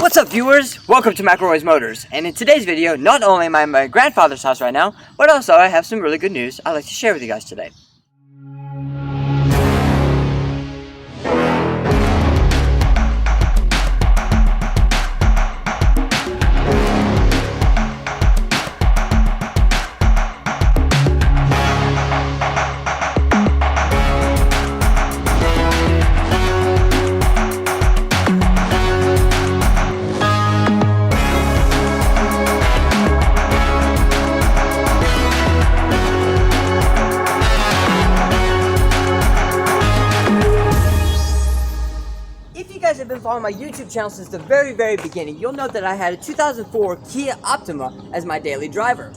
What's up, viewers? Welcome to McElroy's Motors, and in today's video, not only am I at my grandfather's house right now, but also I have some really good news I'd like to share with you guys today. If you guys have been following my YouTube channel since the very beginning, you'll note that I had a 2004 Kia Optima as my daily driver.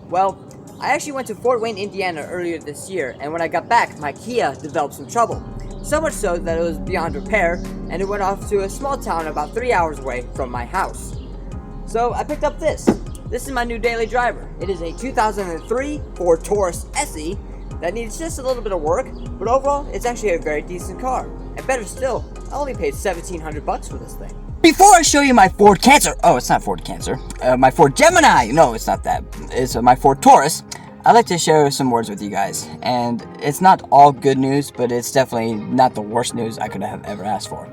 Well, I actually went to Fort Wayne, Indiana earlier this year, and when I got back, my Kia developed some trouble. So much so that it was beyond repair, and it went off to a small town about 3 hours away from my house. So I picked up this. This is my new daily driver. It is a 2003 Ford Taurus SE that needs just a little bit of work, but overall, it's actually a very decent car. And better still, I only paid $1,700 for this thing. Before I show you my Ford Cancer, oh, it's not Ford Cancer, my Ford Gemini, no, it's not that, it's my Ford Taurus, I'd like to share some words with you guys. And it's not all good news, but it's definitely not the worst news I could have ever asked for.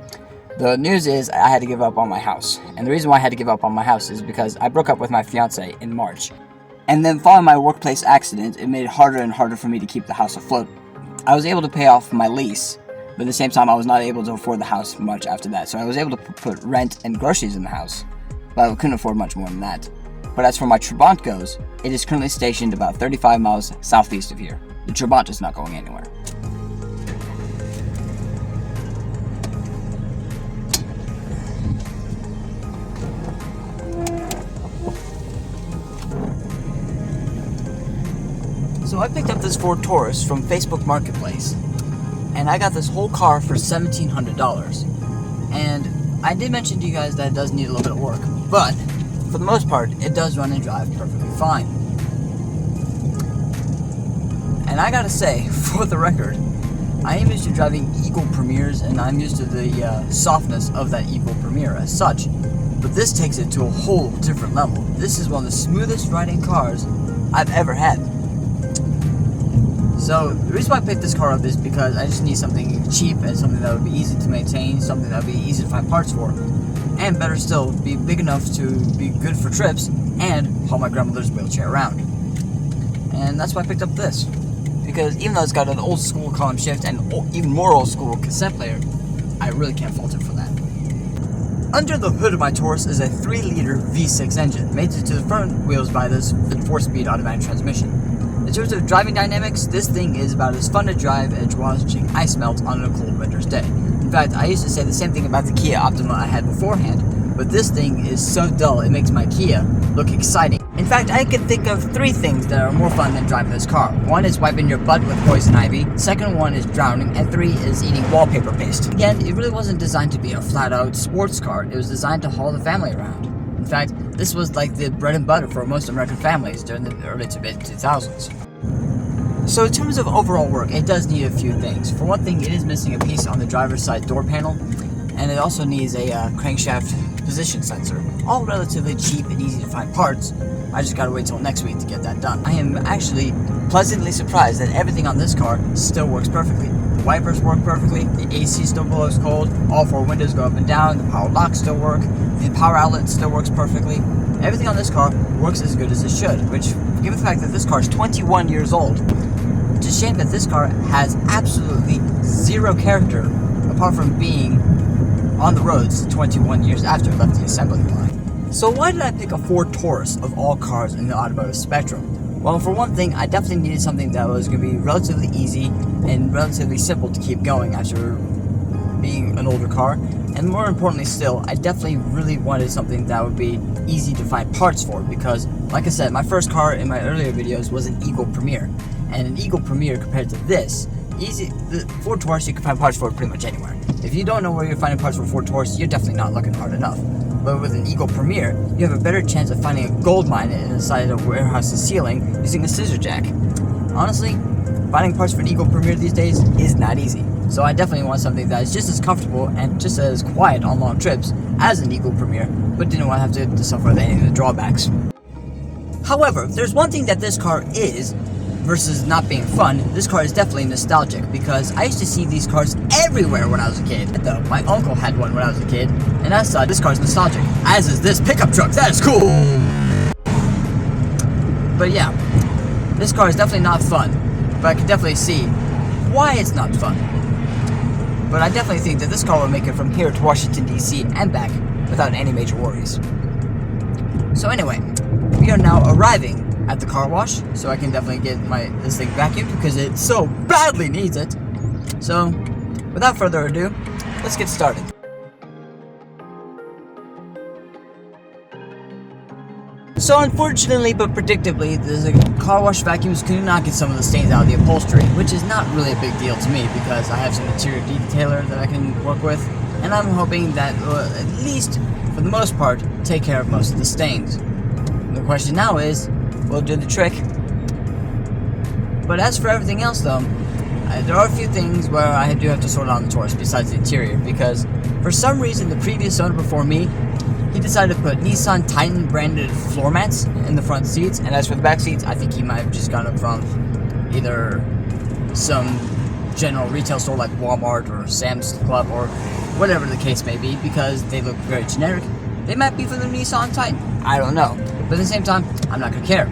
The news is I had to give up on my house. And the reason why I had to give up on my house is because I broke up with my fiance in March. And then following my workplace accident, it made it harder and harder for me to keep the house afloat. I was able to pay off my lease, but at the same time I was not able to afford the house much after that. So I was able to put rent and groceries in the house, but I couldn't afford much more than that. But as for my Trabant goes, it is currently stationed about 35 miles southeast of here. The Trabant is not going anywhere. So I picked up this Ford Taurus from Facebook Marketplace, and I got this whole car for $1,700. And I did mention to you guys that it does need a little bit of work, but for the most part, it does run and drive perfectly fine. And I gotta say, for the record, I am used to driving Eagle Premiers, and I'm used to the softness of that Eagle Premier as such. But this takes it to a whole different level. This is one of the smoothest riding cars I've ever had. So the reason why I picked this car up is because I just need something cheap and something that would be easy to maintain, something that would be easy to find parts for, and better still, be big enough to be good for trips and haul my grandmother's wheelchair around. And that's why I picked up this, because even though it's got an old school column shift and even more old school cassette player, I really can't fault it for that. Under the hood of my Taurus is a 3-liter V6 engine, mated to the front wheels by this 4-speed automatic transmission. In terms of driving dynamics, this thing is about as fun to drive as watching ice melt on a cold winter's day. In fact, I used to say the same thing about the Kia Optima I had beforehand, but this thing is so dull it makes my Kia look exciting. In fact, I could think of 3 things that are more fun than driving this car. 1 is wiping your butt with poison ivy, 2nd one is drowning, and 3 is eating wallpaper paste. Again, it really wasn't designed to be a flat-out sports car, it was designed to haul the family around. In fact, this was like the bread and butter for most American families during the early to mid 2000s. So in terms of overall work, it does need a few things. For one thing, it is missing a piece on the driver's side door panel, and it also needs a crankshaft position sensor. All relatively cheap and easy to find parts. I just gotta wait till next week to get that done. I am actually pleasantly surprised that everything on this car still works perfectly. The wipers work perfectly, the AC still blows cold, all 4 windows go up and down, the power locks still work, the power outlet still works perfectly. Everything on this car works as good as it should, which, given the fact that this car is 21 years old, it's a shame that this car has absolutely zero character apart from being on the roads 21 years after it left the assembly line. So why did I pick a Ford Taurus of all cars in the automotive spectrum? Well, for one thing, I definitely needed something that was going to be relatively easy and relatively simple to keep going after being an older car. And more importantly still, I definitely really wanted something that would be easy to find parts for, because, like I said, my first car in my earlier videos was an Eagle Premier. And an Eagle Premier compared to this, the Ford Taurus, you can find parts for pretty much anywhere. If you don't know where you're finding parts for Ford Taurus, you're definitely not looking hard enough. But with an Eagle Premier, you have a better chance of finding a gold mine inside a warehouse's ceiling using a scissor jack. Honestly, finding parts for an Eagle Premier these days is not easy. So I definitely want something that is just as comfortable and just as quiet on long trips as an Eagle Premier, but didn't want to have to suffer with any of the drawbacks. However, if there's one thing that this car is, versus not being fun, this car is definitely nostalgic, because I used to see these cars everywhere when I was a kid. Though my uncle had one when I was a kid, and as such, this car is nostalgic. As is this pickup truck. That is cool! But yeah, this car is definitely not fun, but I can definitely see why it's not fun. But I definitely think that this car will make it from here to Washington, D.C. and back without any major worries. So anyway, we are now arriving at the car wash, so I can definitely get this thing vacuumed because it so badly needs it. So, without further ado, let's get started. So unfortunately, but predictably, the car wash vacuums could not get some of the stains out of the upholstery, which is not really a big deal to me because I have some interior detailer that I can work with, and I'm hoping that will, at least for the most part, take care of most of the stains. The question now is, will it do the trick? But as for everything else though, there are a few things where I do have to sort out on the Taurus besides the interior, because for some reason the previous owner before me, he decided to put Nissan Titan branded floor mats in the front seats, and as for the back seats, I think he might have just gotten them from either some general retail store like Walmart or Sam's Club or whatever the case may be, because they look very generic. They might be for the Nissan Titan, I don't know. But at the same time, I'm not going to care,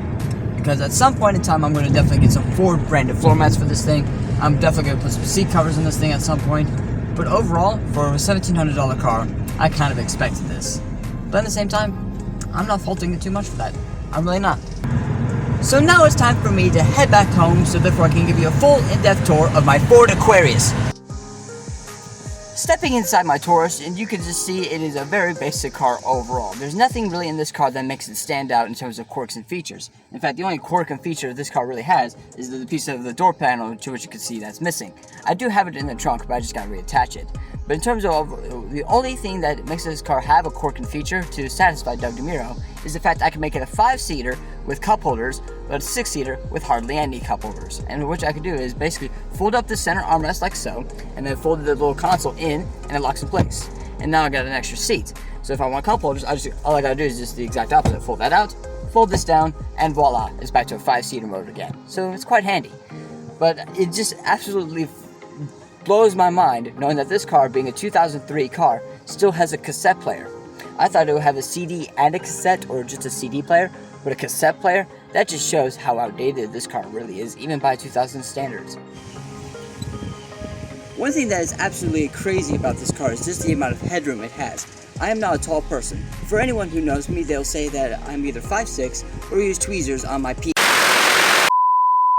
because at some point in time I'm going to definitely get some Ford branded floor mats for this thing. I'm definitely going to put some seat covers in this thing at some point. But overall, for a $1,700 car, I kind of expected this. But at the same time, I'm not faulting it too much for that. I'm really not. So now it's time for me to head back home, so therefore I can give you a full in-depth tour of my Ford Aquarius. Stepping inside my Taurus, and you can just see it is a very basic car overall. There's nothing really in this car that makes it stand out in terms of quirks and features. In fact, the only quirk and feature this car really has is the piece of the door panel to which you can see that's missing. I do have it in the trunk, but I just gotta reattach it. But in terms of the only thing that makes this car have a quirk and feature to satisfy Doug DeMuro is the fact I can make it a 5-seater with cup holders, but a 6-seater with hardly any cup holders. And what I can do is basically fold up the center armrest like so, and then fold the little console in, and it locks in place. And now I got an extra seat. So if I want cup holders, all I gotta do is just the exact opposite. Fold that out, fold this down, and voila, it's back to a 5-seater mode again. So it's quite handy. But it just absolutely blows my mind knowing that this car, being a 2003 car, still has a cassette player. I thought it would have a CD and a cassette, or just a CD player, but a cassette player? That just shows how outdated this car really is, even by 2000 standards. One thing that is absolutely crazy about this car is just the amount of headroom it has. I am not a tall person. For anyone who knows me, they'll say that I'm either 5'6" or use tweezers on my peak.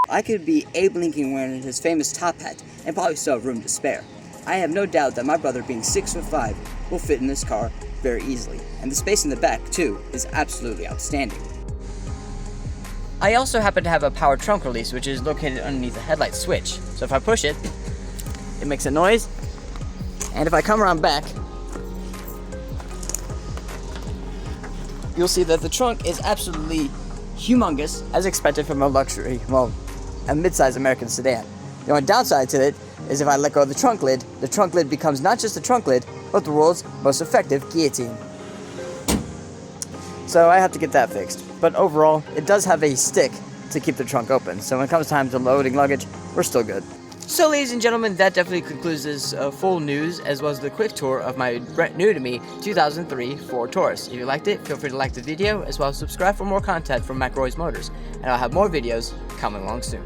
I could be Abe Lincoln wearing his famous top hat and probably still have room to spare. I have no doubt that my brother, being 6'5", will fit in this car very easily, and the space in the back, too, is absolutely outstanding. I also happen to have a power trunk release, which is located underneath the headlight switch. So if I push it, it makes a noise, and if I come around back, you'll see that the trunk is absolutely humongous, as expected from a luxury, well, a mid-sized American sedan. The only downside to it is if I let go of the trunk lid becomes not just a trunk lid, but the world's most effective guillotine. So I have to get that fixed. But overall, it does have a stick to keep the trunk open. So when it comes time to loading luggage, we're still good. So ladies and gentlemen, that definitely concludes this full news, as well as the quick tour of my brand new to me 2003 Ford Taurus. If you liked it, feel free to like the video, as well as subscribe for more content from McElroy's Motors. And I'll have more videos coming along soon.